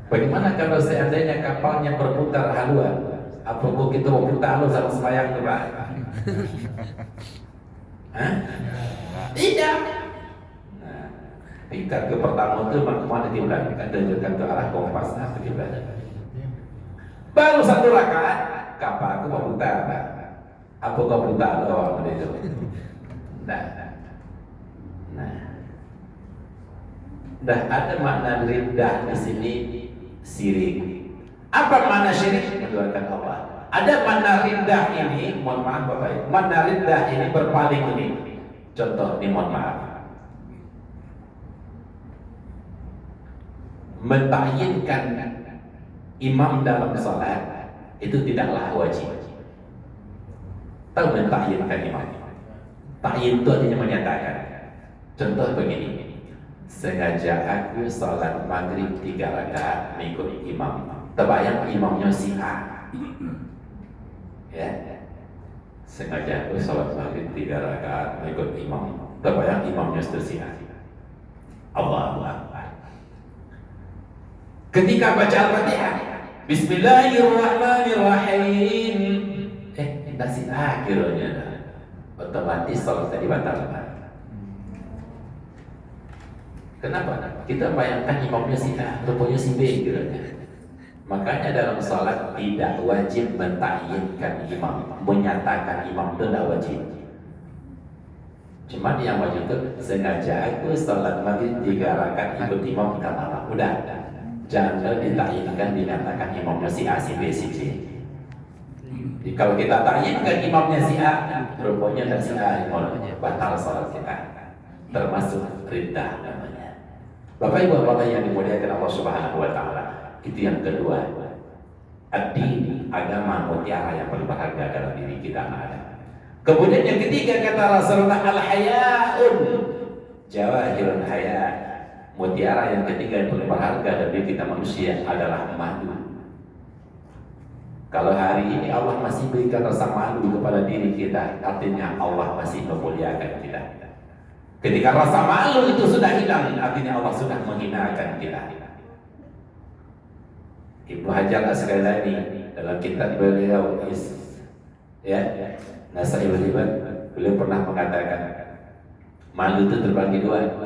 Bagaimana kalau seandainya kapalnya berputar haluan? Apakah kita mau putar haluan sama sembahyang itu Pak? Hah? Tidak. Nah, tingkat ke pertama itu kemana kiblat? Kita tunjukkan ke arah kompas ke kiblat. Baru satu rakaat kapal aku mau putar Pak. Apa kau putar doang itu? Nah, ada makna riddah di sini syirik. Apa makna syirik? Menduakan Allah. Ada makna riddah ini, mohon maaf Bapak Ibu. Makna riddah ini berpaling ini. Contoh ini mohon maaf. Mentakyinkan imam dalam salat itu tidaklah wajib. Tahu mentakyinkan imam? Takyin itu artinya menyatakan. Contoh begini. Sengaja aku salat maghrib 3 rakaat mengikut imam. Terbayang imamnya si A. Ya. Sengaja aku salat maghrib 3 rakaat mengikut imam. Terbayang imamnya si A. Allahu Akbar. Ketika baca Al-Fatihah, Bismillahirrahmanirrahim. Tidak si A kiranya. Otomatis salat tadi batal. Kenapa? Kita bayangkan imamnya si A, rupanya si B kiranya. Makanya dalam salat tidak wajib mentakyinkan imam, menyatakan imam itu tidak wajib. Cuma yang wajib itu sengaja aku salat maghrib 3 rakaat ikut imam karena udah. Jangan ditakyinkan dinyatakan imamnya si A, si B, si C. Jadi, kalau kita takyinkan imamnya si A, rupanya dan si A batal salat kita, termasuk riddah namanya. Bapak Ibu bapak yang dimuliakan Allah Subhanahu Wa Taala, itu yang kedua. Ad-din, agama mutiara yang paling berharga dalam diri kita ada. Kemudian yang ketiga kata Rasulullah al-hayaun, jawahirul haya. Mutiara yang ketiga yang paling berharga dalam diri kita manusia adalah malu. Kalau hari ini Allah masih berikan rasa malu kepada diri kita, artinya Allah masih memuliakan kita. Ketika rasa malu itu sudah hilang, artinya Allah sudah menghinakan kita. Ibnu Hajar Asqalani dalam kitab beliau Nasaihul Ibad, beliau pernah mengatakan malu itu terbagi dua.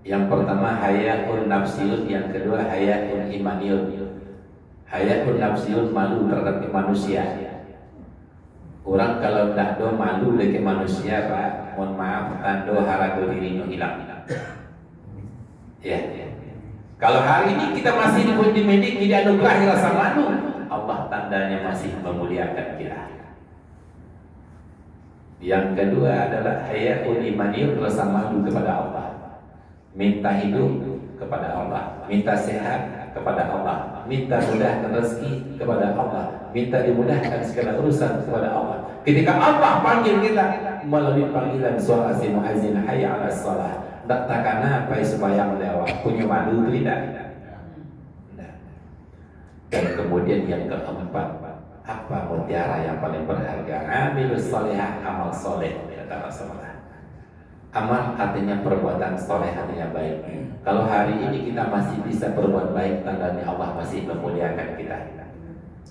Yang pertama hayaun nafsiyun, yang kedua hayaun imaniyun. Hayaun nafsiyun, malu terhadap manusia. Orang kalau tidak do malu dengan manusia Pak, mohon maaf, tanda harago dirinya hilang. Ya. Kalau hari ini kita masih dimendik, tidak anugerahi rasa malu, Allah tandanya masih memuliakan kita. Yang kedua adalah hayaun imaniyun, rasa malu kepada Allah. Minta hidup kepada Allah, minta sehat kepada Allah, minta mudahkan rezeki kepada Allah, minta dimudahkan segala urusan kepada Allah. Ketika Allah panggil kita melalui panggilan suara si muazzin hayya 'alas shalah, tak takana apa supaya melewat punya malu tidak. Dan kemudian yang keempat, apa mutiara yang paling berharga? Amilus salihah, amal soleh, kata Rasulullah. Amal artinya perbuatan soleh, artinya baik. Kalau hari ini kita masih bisa berbuat baik, tandanya Allah masih memuliakan kita.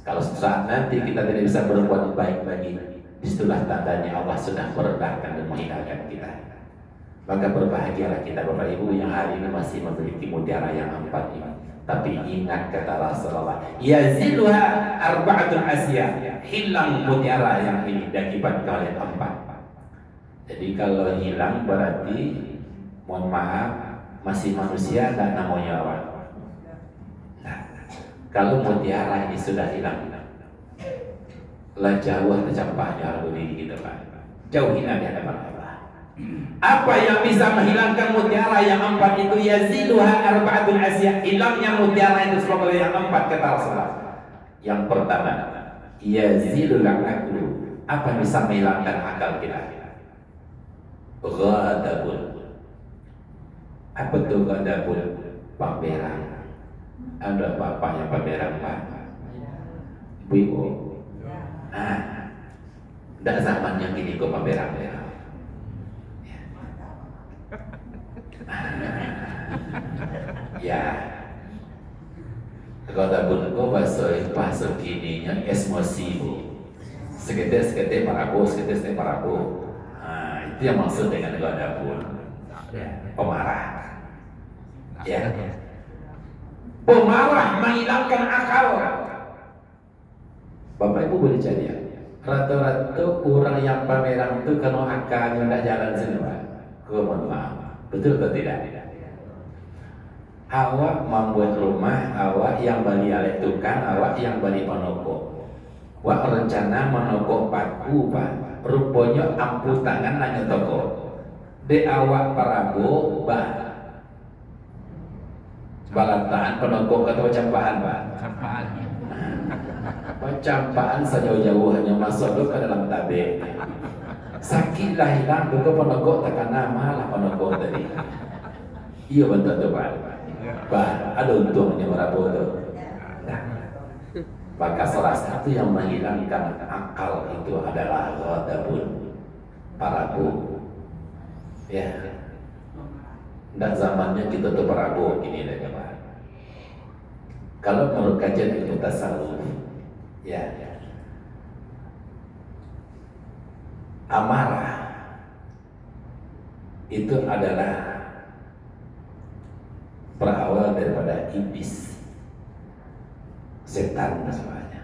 Kalau saat nanti kita tidak bisa berbuat baik lagi, disitulah tandanya Allah sudah merendahkan dan menghinakan kita. Maka berbahagialah kita Bapak Ibu yang hari ini masih memiliki mutiara yang 4 ini. Tapi ingat kata Rasulullah, yaziluha arba'atul asya, hilang mutiara yang ini diakibatkan oleh 4. Jadi kalau hilang berarti mohon maaf masih manusia dan namanya apa? Nah, kalau mutiara ini sudah hilang, lah jauh tercampaknya diri kita Pak. Jauhin di hadapan Allah. Apa yang bisa menghilangkan mutiara yang 4 itu? Yaziluha arba'atul asya, hilangnya mutiara itu sebab yang 4 kata Rasulullah. Yang pertama, yazilul aqlu. Apa yang bisa menghilangkan akal kita? Ghadabun. Apa itu ghadabun? Pameran. Ada apa yang pameran Pak? Ibu. Tidak zamannya gini kok pameran. Ya. Ghadabun kok bahasa kininya emosi Bu. Sekete parabu, sekete parabu. Itu yang maksud dengan ghadabun, pemarah. Ya, pemarah menghilangkan akal. Bapak Ibu boleh jadi ya, rata-rata orang yang pameran itu kalau akalnya tidak jalan semua. Mohon maaf, betul atau tidak? Awak membuat rumah, awak yang beli alat tukang, awak yang beli penokok. Wak rencana menokok paku Pak. Rupanya ampuh tangan nanya toko de awak parabu balataan penokok atau campaan Pak? Campaan sejauh-jauh hanya masuk ke dalam tabe. Sakit lah hilang duka penokok tekan nama lah penokok tadi. Iya betul tuh Pak. Ada untungnya parabu tuh. Maka salah satu yang menghilangkan akal itu adalah ghadabun, parabu. Ya, dan zamannya kita tuh parabu ini deh Pak. Kalau menurut kajian ilmu tasawuf, ya, amarah itu adalah berawal daripada iblis. Setan semuanya.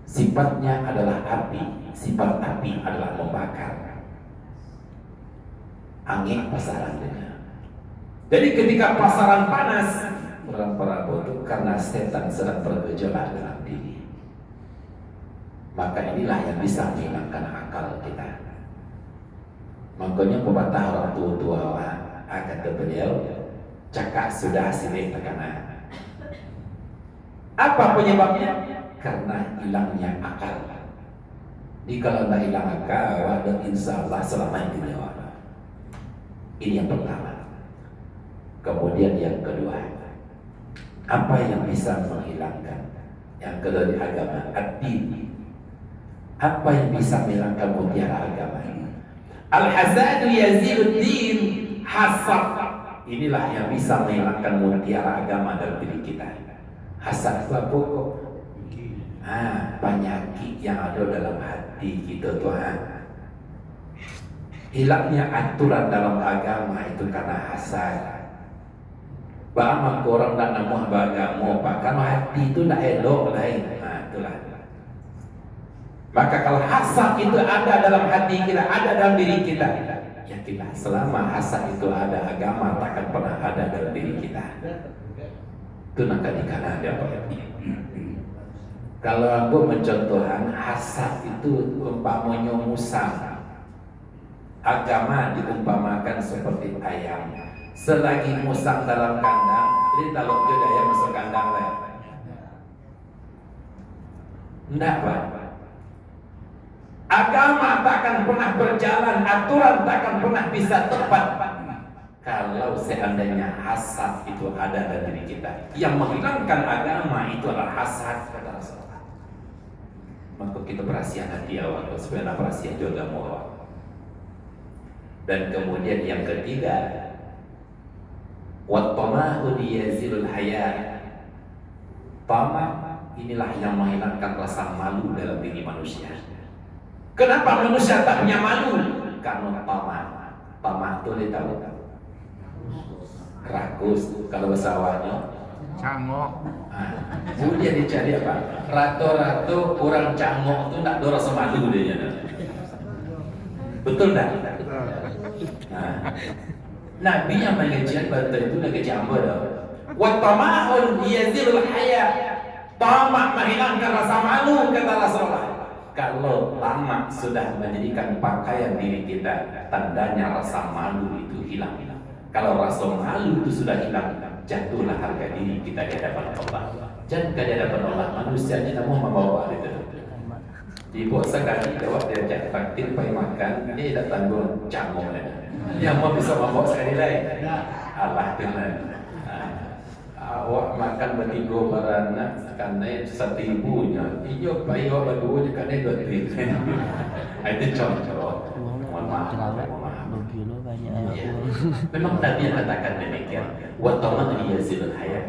Sifatnya adalah api. Sifat api adalah membakar. Angin pasaran dengan. Jadi ketika pasaran panas, orang parabu itu karena setan sedang bergejolak dalam diri. Maka inilah yang bisa menghilangkan akal kita. Makanya pepatah orang tua-tua akan beliau cakap sudah silih tekanan. Apa penyebabnya? Karena hilangnya akal. Jadi kalau tidak hilang akal, dan insya Allah selama ini nyawa. Ini yang pertama. Kemudian yang kedua, apa yang bisa menghilangkan? Yang kedua di agama, ad-din. Apa yang bisa menghilangkan mutiara agama? Al-hasadu yazilud din, hasad. Inilah yang bisa menghilangkan mutiara agama dalam diri kita. Hasad itu apa kok? Penyakit yang ada dalam hati kita Tuhan. Hilangnya aturan dalam agama itu karena hasad. Bahkan orang tak namuh beragama Pak, karena hati itu tak elok lain. Itulah. Maka kalau hasad itu ada dalam hati kita, ada dalam diri kita, yakinlah selama hasad itu ada, agama takkan pernah ada dalam diri kita. Itu nak dikana ada Pak. Kalau aku mencontohkan hasad itu umpamanya musang. Agama diumpamakan seperti ayam. Selagi musang dalam kandang, jadi taluk juga ayam masuk kandang lah. Enggak Pak. Agama takkan pernah berjalan, aturan takkan pernah bisa tepat kalau seandainya hasad itu ada dalam diri kita. Yang menghilangkan agama itu adalah hasad, kata Rasulullah. Maka kita berasihan hati awal supaya berasihan juga awal. Dan kemudian yang ketiga, wat-tama'u yazilul haya. Tamak inilah yang menghilangkan rasa malu dalam diri manusia. Kenapa manusia tak punya malu? Karena tamak itu dia tahu. Rakus, kalau bahasa awalnya Cangok. kemudian dicari apa? Rato-rato orang cangok itu nak ada rasa malu dia. Betul tak? Nabi yang mengajar batu itu lagi jamba dah. Wa tama'un yazilul haya. Tamak menghilangkan rasa malu, kata Rasulullah. Kalau tamak sudah menjadikan pakaian diri kita, tandanya rasa malu itu hilang. Kalau rasa malu itu sudah hilang, jatuhlah harga diri kita di hadapan Allah. Jangan di hadapan Allah, manusia tidak mau membawa itu. Ibu sekali jawab dia ajak takdir pergi makan, dia tidak tanggung canggung lagi. Yang mau bisa membawa sekali lagi. Allah Tuhan. Awak makan bertiga beranak karena 1.000-nya. Iyo bayi awak berdua je karena 2.000. Itu contoh. Mohon maaf. Memang Nabi yang katakan demikian. Wa tama'u yazilul haya.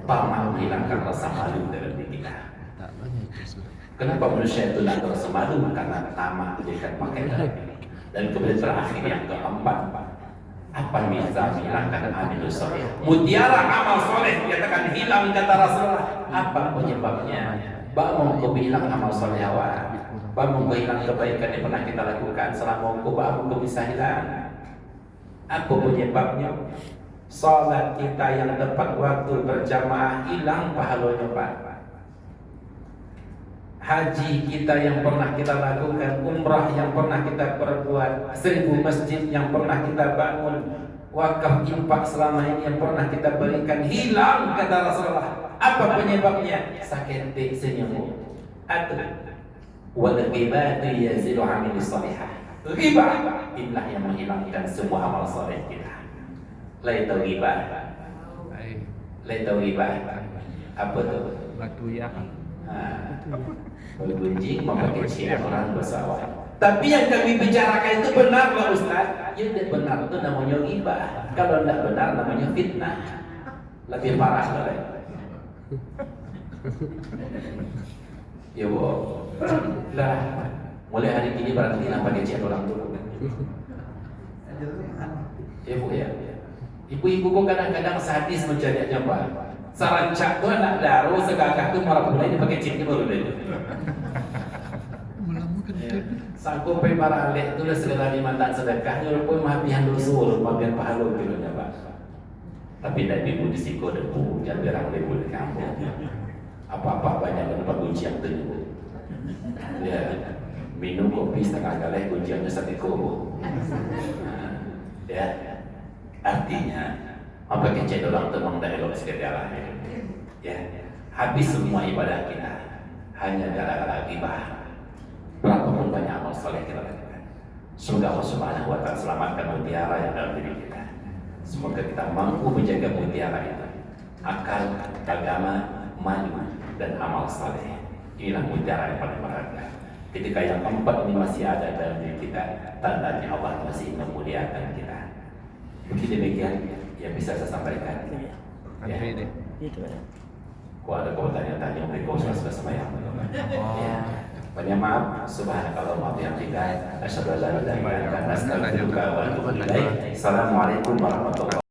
Tamak menghilangkan rasa malu dalam diri kita. Kenapa manusia itu tidak terasa malu? Karena tamak dijadikan pakaian. Dan kemudian terakhir yang keempat, apa yang bisa menghilangkan amal soleh? Mutiara amal soleh dikatakan hilang, kata Rasulullah. Apa penyebabnya? Bagaimana kau hilang amal soleh awak? Bagaimana kau hilang kebaikan yang pernah kita lakukan? Selama kau bisa hilang? Apa penyebabnya? Salat kita yang tepat waktu berjamaah hilang pahalanya, Pak. Haji kita yang pernah kita lakukan, umrah yang pernah kita perbuat, 1000 masjid yang pernah kita bangun, wakaf infak selama ini yang pernah kita berikan, hilang, kata Rasulullah. Apa penyebabnya? Sakit senyum. Atau wal ghibatu yazilu amali salihah. Ghibah inilah yang menghilangkan semua amal saleh kita. Laita ghibah. Laita ghibah. Apa tu? Batu ya. Bergunjing memakai syiar orang bersawah. Tapi yang kami bicarakan itu benar lah Ustaz. Ya benar itu namanya ghibah. Kalau tidak benar namanya fitnah. Lebih parah lagi. Ya bu, lah mulai hari ini berarti tidak pakai syiar orang dulu. Ya bu ya. Ibu-ibu kok kadang-kadang sadis mencari apa? Sarancak tu anak daru segagah tu marah mulai dia pakai cik baru dia. Sangko pe para alek tu lah segala mantan sedekah nyuruh pun mahabihan dosul, mahabihan pahala gitu nya Pak. Tapi dah ibu di siko debu, jangan berang debu di kampung. Apa-apa banyak tempat kunci yang tenuh. Ya, minum kopi setengah galai kunciannya 1 kobo. Ya, artinya apa kecil orang temang dah elok segala ya, habis semua ibadah kita hanya gara-gara ghibah. Berapapun banyak amal soleh kita lakukan. Semoga Allah Subhanahu wa Ta'ala selamatkan mutiara yang dalam diri kita. Semoga kita mampu menjaga mutiara itu. Akal, agama, malu, dan amal soleh. Inilah mutiara yang paling berharga. Ketika yang keempat ini masih ada dalam diri kita, tandanya Allah masih memuliakan kita. Begitu demikian yang bisa saya sampaikan. Ya. Kalau ada pertanyaan-tanya mereka sudah sembahyang. Ya. Banyak maaf, subhanakallah wa bihamdika, asyhadu an la ilaha illa anta, astaghfiruka wa atubu ilaik. Assalamualaikum warahmatullahi wabarakatuh.